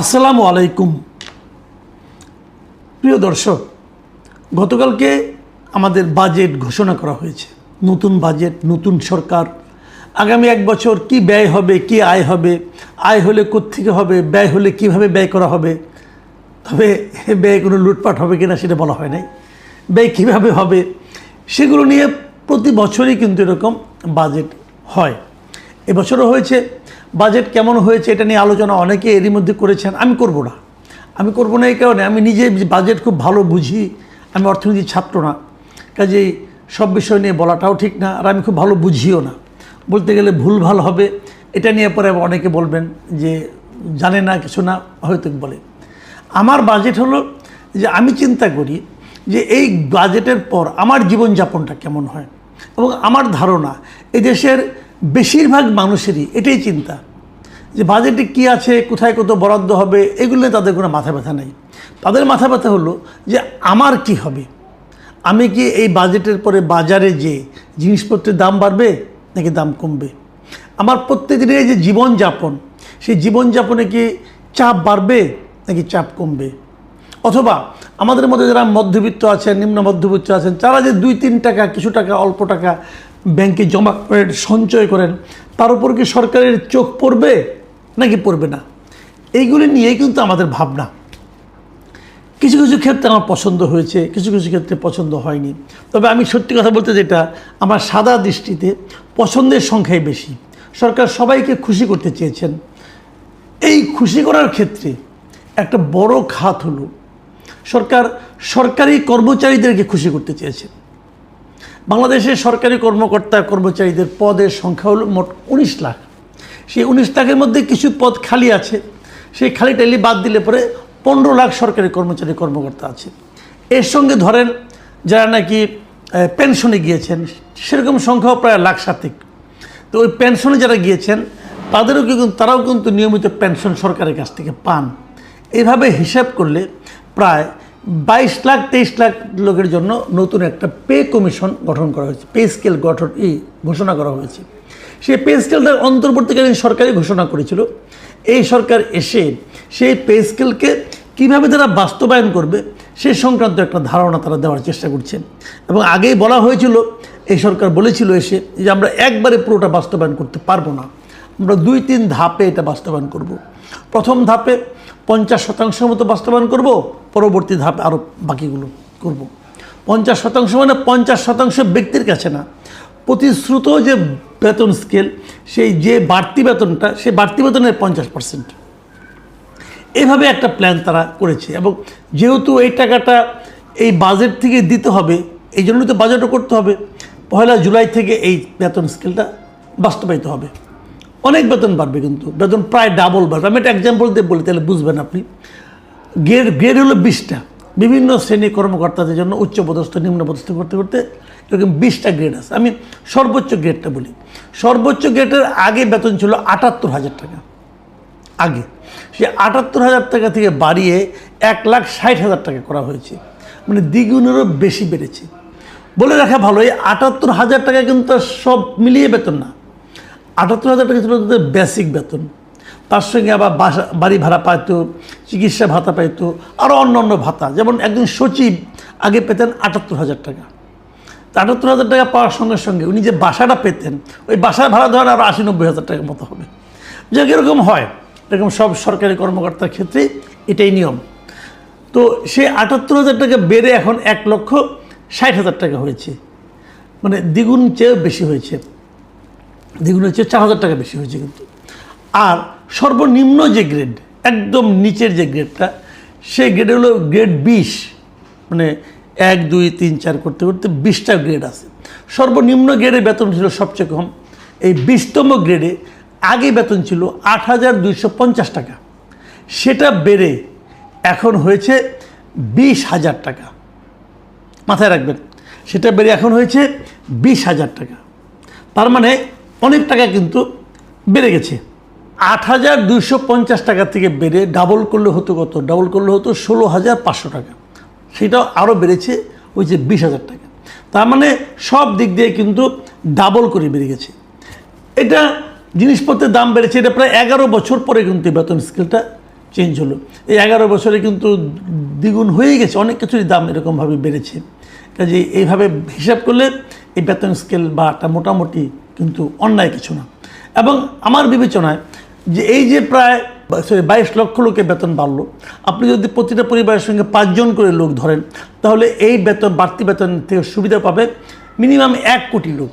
আসসালামু আলাইকুম প্রিয় দর্শক, গতকালকে আমাদের বাজেট ঘোষণা করা হয়েছে। নতুন বাজেট, নতুন সরকার। আগামী এক বছর কি ব্যয় হবে, কি আয় হবে, আয় হলে কোত্থেকে হবে, ব্যয় হলে কিভাবে ব্যয় করা হবে। তবে ব্যয় কোনো লুটপাট হবে কিনা সেটা বলা হয় নাই। ব্যয় কীভাবে হবে সেগুলো নিয়ে প্রতি বছরই কিন্তু এরকম বাজেট হয়। এবছরও হয়েছে। বাজেট কেমন হয়েছে এটা নিয়ে আলোচনা অনেকে এরই মধ্যে করেছেন। আমি করব না এই কারণে, আমি নিজে বাজেট খুব ভালো বুঝি। আমি অর্থনীতির ছাত্র না, কাজেই সব বিষয় নিয়ে বলাটাও ঠিক না, আর আমি খুব ভালো বুঝিও না। বলতে গেলে ভুলভাল হবে, এটা নিয়ে পরে অনেকে বলবেন যে জানে না, কিছু না হয়তো বলে। আমার বাজেট হলো যে আমি চিন্তা করি যে এই বাজেটের পর আমার জীবনযাপনটা কেমন হয়, এবং আমার ধারণা এই দেশের বেশিরভাগ মানুষেরই এটাই চিন্তা যে বাজেটে কি আছে, কোথায় কত বরাদ্দ হবে, এগুলো তাদের কোনো মাথা ব্যথা নেই। তাদের মাথা ব্যথা হলো যে আমার কি হবে, আমি কি এই বাজেটের পরে বাজারে যে জিনিসপত্রের দাম বাড়বে নাকি দাম কমবে, আমার প্রত্যেকদিনের যে জীবনযাপন, সেই জীবনযাপনে কি চাপ বাড়বে নাকি চাপ কমবে, অথবা আমাদের মধ্যে যারা মধ্যবিত্ত আছেন, নিম্ন মধ্যবিত্ত আছেন, তারা যে 2-3 টাকা, কিছু টাকা, অল্প টাকা ব্যাংকে জমা করে সঞ্চয় করেন, তার উপর কি সরকারের চোখ পড়বে নাকি পড়বে না, এইগুলি নিয়েই কিন্তু আমাদের ভাবনা। কিছু কিছু ক্ষেত্রে আমার পছন্দ হয়েছে, কিছু কিছু ক্ষেত্রে পছন্দ হয়নি। তবে আমি সত্যি কথা বলতে, যেটা আমার সাদা দৃষ্টিতে পছন্দের সংখ্যাই বেশি। সরকার সবাইকে খুশি করতে চেয়েছেন। এই খুশি করার ক্ষেত্রে একটা বড় খাত হলো সরকার সরকারি কর্মচারীদেরকে খুশি করতে চেয়েছেন। বাংলাদেশের সরকারি কর্মকর্তা কর্মচারীদের পদের সংখ্যা হলো মোট 19 লাখ। সেই 19 লাখের মধ্যে কিছু পদ খালি আছে, সেই খালি টালি বাদ দিলে পরে 15 লাখ সরকারি কর্মচারী কর্মকর্তা আছে। এর সঙ্গে ধরেন যারা নাকি পেনশনে গিয়েছেন, সেরকম সংখ্যাও প্রায় 1,07,000। তো ওই পেনশনে যারা গিয়েছেন তারাও কিন্তু নিয়মিত পেনশন সরকারের কাছ থেকে পান। এইভাবে হিসাব করলে প্রায় 22 লাখ 23 লাখ লোকের জন্য নতুন একটা পে কমিশন গঠন করা হয়েছে, পে স্কেল ঘোষণা করা হয়েছে। সেই পে স্কেলটা অন্তর্বর্তীকালীন সরকারই ঘোষণা করেছিল। এই সরকার এসে সেই পে স্কেলকে কীভাবে তারা বাস্তবায়ন করবে সে সংক্রান্ত একটা ধারণা তারা দেওয়ার চেষ্টা করছেন। এবং আগেই বলা হয়েছিল, এই সরকার বলেছিল এসে যে আমরা একবারে পুরোটা বাস্তবায়ন করতে পারবো না, আমরা 2-3 ধাপে এটা বাস্তবায়ন করব। প্রথম ধাপে 50% মতো বাস্তবায়ন করব, পরবর্তী ধাপে আরও বাকিগুলো করব। 50% মানে 50% ব্যক্তির কাছে না, প্রতিশ্রুত যে বেতন স্কেল, সেই যে বাড়তি বেতনটা, সেই বাড়তি বেতনের 50%। এইভাবে একটা প্ল্যান তারা করেছে। এবং যেহেতু এই টাকাটা এই বাজেট থেকে দিতে হবে, এই জন্যই তো বাজেটও করতে হবে। 1 জুলাই থেকে এই বেতন স্কেলটা বাস্তবায়িত হবে। অনেক বেতন বাড়বে, কিন্তু বেতন প্রায় ডাবল বাড়বে। আমি একটা এক্সাম্পল দিয়ে বলি, তাহলে বুঝবেন আপনি। গ্রেড হলো 20টা, বিভিন্ন শ্রেণী কর্মকর্তাদের জন্য উচ্চপদস্থ নিম্নপদস্থ করতে করতে এরকম 20টা গ্রেড আছে। আমি সর্বোচ্চ গ্রেডটা বলি। সর্বোচ্চ গ্রেডের আগে বেতন ছিল 78,000 টাকা। আগে সে 78,000 টাকা থেকে বাড়িয়ে 1,60,000 টাকা করা হয়েছে, মানে দ্বিগুণেরও বেশি বেড়েছে। বলে রাখা ভালো, এই 78,000 টাকা কিন্তু সব মিলিয়ে বেতন না। 78,000 টাকা ছিল তাদের বেসিক বেতন। তার সঙ্গে আবার বাড়ি ভাড়া পাইতো, চিকিৎসা ভাতা পাইতো, আরও অন্য ভাতা। যেমন একজন সচিব আগে পেতেন 78,000 টাকা। 78,000 টাকা পাওয়ার সঙ্গে সঙ্গে উনি যে বাসাটা পেতেন, ওই বাসার ভাড়া ধরেন আরও 80-90,000 টাকার মতো হবে। যে এরকম হয়, এরকম সব সরকারি কর্মকর্তার ক্ষেত্রে এটাই নিয়ম। তো সেই 78,000 টাকা বেড়ে এখন 1,60,000 টাকা হয়েছে, মানে দ্বিগুণ চেয়েও বেশি হয়েছে, দ্বিগুণের চেয়ে 4,000 টাকা বেশি হয়েছে কিন্তু। আর সর্বনিম্ন যে গ্রেড, একদম নিচের যে গ্রেডটা, সেই গ্রেড হলো গ্রেড 20, মানে 1, 2, 3, 4 করতে করতে 20টা গ্রেড আছে। সর্বনিম্ন গ্রেডের বেতন ছিল সবচেয়ে কম। এই 20তম গ্রেডে আগে বেতন ছিল 8,250 টাকা, সেটা বেড়ে এখন হয়েছে 20,000 টাকা। মাথায় রাখবেন, সেটা বেড়ে এখন হয়েছে 20,000 টাকা। তার মানে অনেক টাকা কিন্তু বেড়ে গেছে। 8,250 টাকা থেকে বেড়ে ডাবল করলে হতো কত? ডাবল করলে হতো 16,500 টাকা। সেটাও আরও বেড়েছে, ওই যে 20,000 টাকা। তার মানে সব দিক দিয়ে কিন্তু ডাবল করে বেড়ে গেছে। এটা জিনিসপত্রের দাম বেড়েছে, এটা প্রায় 11 বছর পরে কিন্তু বেতন স্কেলটা চেঞ্জ হলো। এই 11 বছরে কিন্তু দ্বিগুণ হয়ে গেছে, অনেক কিছুরই দাম এরকমভাবে বেড়েছে। কাজে এইভাবে হিসাব করলে এই বেতন স্কেল বাটা মোটামুটি কিন্তু অন্যায় কিছু না। এবং আমার বিবেচনায় যে এই যে প্রায় 22 লক্ষ লোকের বেতন বাড়লো, আপনি যদি প্রতিটা পরিবারের সঙ্গে 5 জন করে লোক ধরেন, তাহলে এই বেতন বাড়তি বেতন থেকে সুবিধা পাবে মিনিমাম 1 কোটি লোক,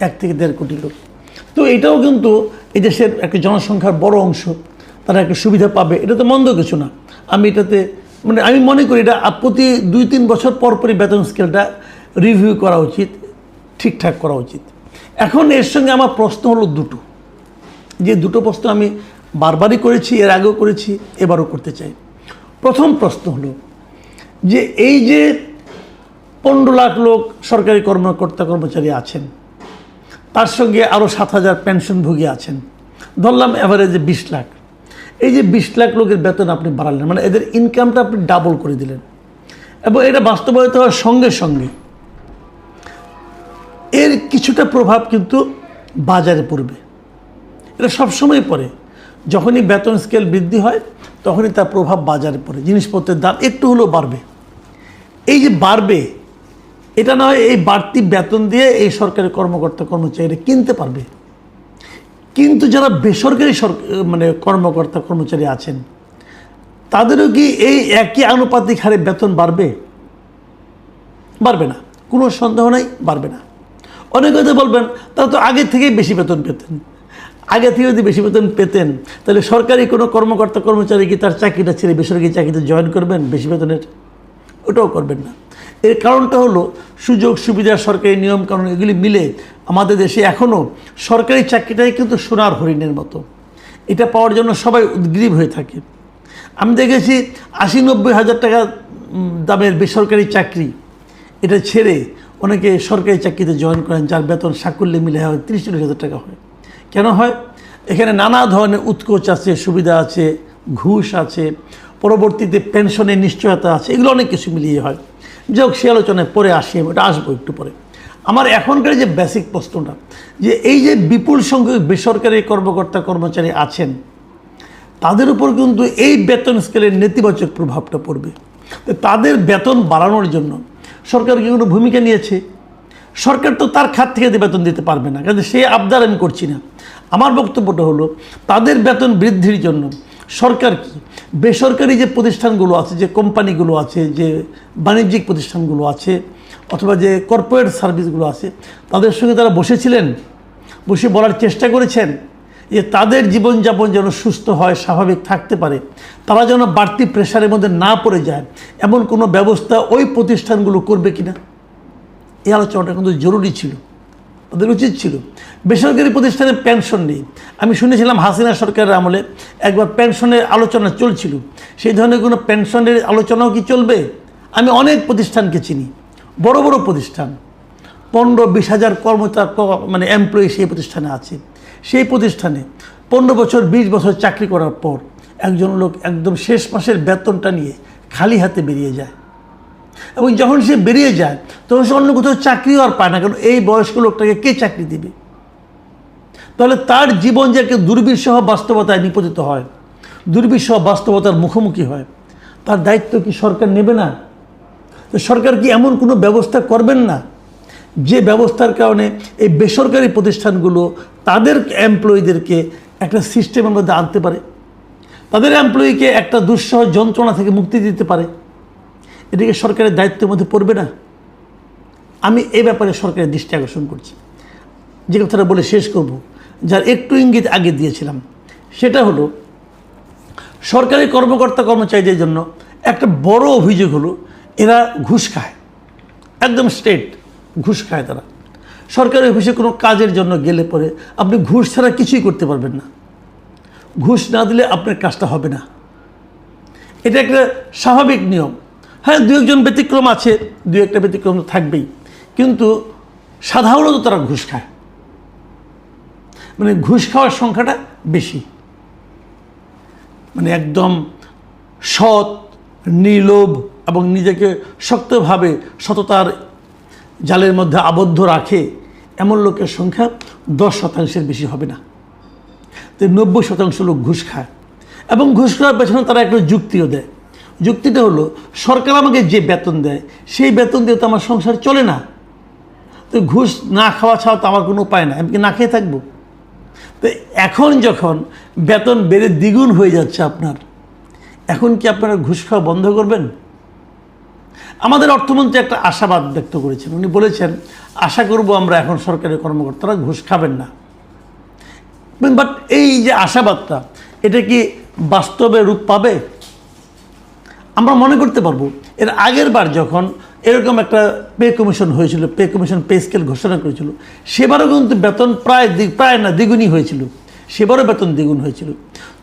1 থেকে 1.5 কোটি লোক। তো এটাও কিন্তু এই দেশের একটা জনসংখ্যার বড় অংশ তারা একটা সুবিধা পাবে, এটা তো মন্দ কিছু না। আমি এটাতে আমি মনে করি এটা প্রতি 2-3 বছর পর পরই বেতন স্কেলটা রিভিউ করা উচিত, ঠিকঠাক করা উচিত। এখন এর সঙ্গে আমার প্রশ্ন হলো দুটো, যে দুটো প্রশ্ন আমি বারবারই করেছি, এর আগেও করেছি, এবারও করতে চাই। প্রথম প্রশ্ন হলো যে এই যে 15 লাখ লোক সরকারি কর্মকর্তা কর্মচারী আছেন, তার সঙ্গে আরও 7,000 পেনশনভোগী আছেন, ধরলাম অ্যাভারেজে 20 লাখ। এই যে 20 লাখ লোকের বেতন আপনি বাড়ালেন, মানে এদের ইনকামটা আপনি ডাবল করে দিলেন, এবং এটা বাস্তবায়িত হওয়ার সঙ্গে সঙ্গে এর কিছুটা প্রভাব কিন্তু বাজারে পড়বে। এটা সবসময় পড়ে, যখনই বেতন স্কেল বৃদ্ধি হয় তখনই তার প্রভাব বাজারে পড়ে, জিনিসপত্রের দাম একটু হলেও বাড়বে। এই যে বাড়বে, এটা না হয় এই বাড়তি বেতন দিয়ে এই সরকারি কর্মকর্তা কর্মচারীরা কিনতে পারবে, কিন্তু যারা বেসরকারি কর্মকর্তা কর্মচারী আছেন তাদেরও কি এই একই আনুপাতিক হারে বেতন বাড়বে? বাড়বে না, কোনো সন্দেহ নাই, বাড়বে না। অনেকে হয়তো বলবেন তারা তো আগে থেকেই বেশি বেতন পেতেন। আগে থেকে যদি বেশি বেতন পেতেন তাহলে সরকারি কোনো কর্মকর্তা কর্মচারী কি তার চাকরিটা ছেড়ে বেসরকারি চাকরিতে জয়েন করবেন বেশি বেতনের? ওটাও করবেন না। এর কারণটা হলো সুযোগ সুবিধা, সরকারি নিয়মকানুন এগুলি মিলে আমাদের দেশে এখনও সরকারি চাকরিটাই কিন্তু সোনার হরিণের মতো, এটা পাওয়ার জন্য সবাই উদ্গ্রীব হয়ে থাকে। আমি দেখেছি 80-90 হাজার টাকা দামের বেসরকারি চাকরি এটা ছেড়ে অনেকে সরকারি চাকরিতে জয়েন করেন, যার বেতন সাকুল্যে মিলে হয় 30-40 হাজার টাকা হয়। কেন হয়? এখানে নানা ধরনের উৎকোচ আছে, সুবিধা আছে, ঘুষ আছে, পরবর্তীতে পেনশনের নিশ্চয়তা আছে, এগুলো অনেক কিছু মিলিয়ে হয়। যাই হোক, সে আলোচনায় পরে আসি, ওটা আসবো একটু পরে। আমার এখনকার যে বেসিক প্রশ্নটা, যে এই যে বিপুল সংখ্যক বেসরকারি কর্মকর্তা কর্মচারী আছেন তাদের উপর কিন্তু এই বেতন স্কেলের নেতিবাচক প্রভাবটা পড়বে। তাদের বেতন বাড়ানোর জন্য সরকার কি কোনো ভূমিকা নিয়েছে? সরকার তো তার খাত থেকে বেতন দিতে পারবে না, কাজে সে আবদার আমি করছি না। আমার বক্তব্যটা হলো তাদের বেতন বৃদ্ধির জন্য সরকার কি বেসরকারি যে প্রতিষ্ঠানগুলো আছে, যে কোম্পানিগুলো আছে, যে বাণিজ্যিক প্রতিষ্ঠানগুলো আছে, অথবা যে কর্পোরেট সার্ভিসগুলো আছে, তাদের সঙ্গে তারা বসেছিলেন, বসে বলার চেষ্টা করেছেন যে তাদের জীবনযাপন যেন সুস্থ হয়, স্বাভাবিক থাকতে পারে, তারা যেন বাড়তি প্রেশারের মধ্যে না পড়ে যায়, এমন কোনো ব্যবস্থা ওই প্রতিষ্ঠানগুলো করবে কিনা? এই আলোচনাটা কিন্তু জরুরি ছিল, তাদের উচিত ছিল। বেসরকারি প্রতিষ্ঠানে পেনশন নেই, আমি শুনেছিলাম হাসিনা সরকারের আমলে একবার পেনশনের আলোচনা চলছিল, সেই ধরনের কোনো পেনশনের আলোচনাও কি চলবে? আমি অনেক প্রতিষ্ঠানকে চিনি, বড় বড় প্রতিষ্ঠান, 15-20 হাজার এমপ্লয়ি সেই প্রতিষ্ঠানে আছে। সেই প্রতিষ্ঠানে 15 বছর 20 বছর চাকরি করার পর একজন লোক একদম শেষ মাসের বেতনটা নিয়ে খালি হাতে বেরিয়ে যায়, এবং যখন সে বেরিয়ে যায় তখন সে অন্য কোথাও চাকরিও আর পায় না, কারণ এই বয়স্ক লোকটাকে কে চাকরি দিবে? তাহলে তার জীবন যে একটা দুর্বিষহ বাস্তবতায় নিপতিত হয়, দুর্বিষহ বাস্তবতার মুখোমুখি হয়, তার দায়িত্ব কি সরকার নেবে না? তো সরকার কি এমন কোনো ব্যবস্থা করবেন না যে ব্যবস্থার কারণে এই বেসরকারি প্রতিষ্ঠানগুলো তাদের এমপ্লয়ীদেরকে একটা সিস্টেমের মধ্যে আনতে পারে, তাদের এমপ্লয়িকে একটা দুঃসহ যন্ত্রণা থেকে মুক্তি দিতে পারে? এটিকে সরকারের দায়িত্বের মধ্যে পড়বে না? আমি এই ব্যাপারে সরকারের দৃষ্টি আকর্ষণ করছি। যে কথাটা বলে শেষ করব, যার একটু ইঙ্গিত আগে দিয়েছিলাম, সেটা হলো সরকারি কর্মকর্তা কর্মচারীদের জন্য একটা বড় অভিযোগ হলো এরা ঘুষ খায়, একদম স্ট্রেট ঘুষ খায় তারা। সরকারি অফিসে কোনো কাজের জন্য গেলে পরে আপনি ঘুষ ছাড়া কিছুই করতে পারবেন না, ঘুষ না দিলে আপনার কাজটা হবে না, এটা একটা স্বাভাবিক নিয়ম। হ্যাঁ, 2-1 ব্যতিক্রম আছে, 2-1টা ব্যতিক্রম থাকবেই, কিন্তু সাধারণত তারা ঘুষ খায়, ঘুষ খাওয়ার সংখ্যাটা বেশি। একদম সৎ, নির্লোভ এবং নিজেকে শক্তভাবে সততার জালের মধ্যে আবদ্ধ রাখে এমন লোকের সংখ্যা 10% বেশি হবে না। তো 90% লোক ঘুষ খায়, এবং ঘুষ খাওয়ার পেছনে তারা একটা যুক্তিও দেয়। যুক্তিটা হলো, সরকার আমাকে যে বেতন দেয় সেই বেতন দিয়ে তো আমার সংসার চলে না, তো ঘুষ না খাওয়া ছাড়া তো আমার কোনো উপায় না, আমি কি না খেয়ে থাকবো? তো এখন যখন বেতন বেড়ে দ্বিগুণ হয়ে যাচ্ছে আপনার, এখন কি আপনারা ঘুষ খাওয়া বন্ধ করবেন? আমাদের অর্থমন্ত্রী একটা আশাবাদ ব্যক্ত করেছেন। উনি বলেছেন, আশা করব আমরা এখন সরকারি কর্মকর্তারা ঘুষ খাবেন না। বাট এই যে আশাবাদটা, এটা কি বাস্তবে রূপ পাবে? আমরা মনে করতে পারবো এর আগের বার যখন এরকম একটা পে কমিশন হয়েছিল, পে কমিশন পে স্কেল ঘোষণা করেছিল, সেবারও কিন্তু বেতন প্রায় না দ্বিগুণই হয়েছিল, সেবারও বেতন দ্বিগুণ হয়েছিল।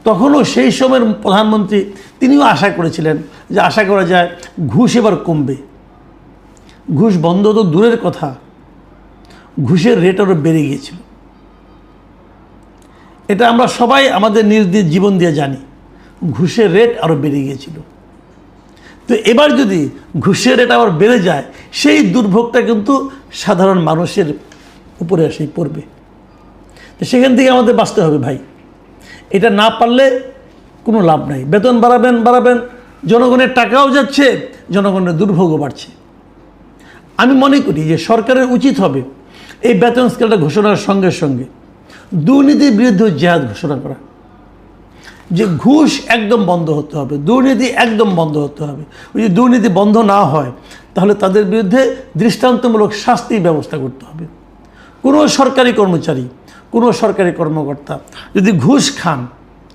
তখনও সেই সময়ের প্রধানমন্ত্রী তিনিও আশা করেছিলেন যে আশা করা যায় ঘুষ এবার কমবে। ঘুষ বন্ধ তো দূরের কথা, ঘুষের রেট আরও বেড়ে গিয়েছিল। এটা আমরা সবাই আমাদের নিজ নিজ জীবন দিয়ে জানি, ঘুষের রেট আরও বেড়ে গিয়েছিল। তো এবার যদি ঘুষের রেট আবার বেড়ে যায়, সেই দুর্ভোগটা কিন্তু সাধারণ মানুষের উপরে এসে পড়বে। তো সেখান থেকে আমাদের বাঁচতে হবে ভাই। এটা না পারলে কোনো লাভ নাই। বেতন বাড়াবেন, জনগণের টাকাও যাচ্ছে, জনগণের দুর্ভোগও বাড়ছে। আমি মনে করি যে সরকারের উচিত হবে এই বেতন স্কেলটা ঘোষণার সঙ্গে সঙ্গে দুর্নীতির বিরুদ্ধে জেহাদ ঘোষণা করা, যে ঘুষ একদম বন্ধ হতে হবে, দুর্নীতি একদম বন্ধ হতে হবে। যদি দুর্নীতি বন্ধ না হয় তাহলে তাদের বিরুদ্ধে দৃষ্টান্তমূলক শাস্তির ব্যবস্থা করতে হবে। কোনো সরকারি কর্মচারী, কোনো সরকারি কর্মকর্তা যদি ঘুষ খান,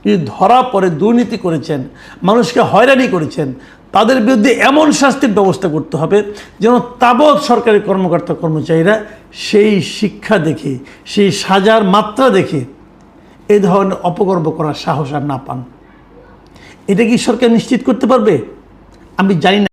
যদি ধরা পড়ে দুর্নীতি করেছেন, মানুষকে হয়রানি করেছেন, তাদের বিরুদ্ধে এমন শাস্তির ব্যবস্থা করতে হবে যেন তাবৎ সরকারি কর্মকর্তা কর্মচারীরা সেই শিক্ষা দেখে, সেই সাজার মাত্রা দেখে এই ধরনের অপকর্ম করার সাহস আর না পান। এটা কি সরকার নিশ্চিত করতে পারবে? আমি জানি না।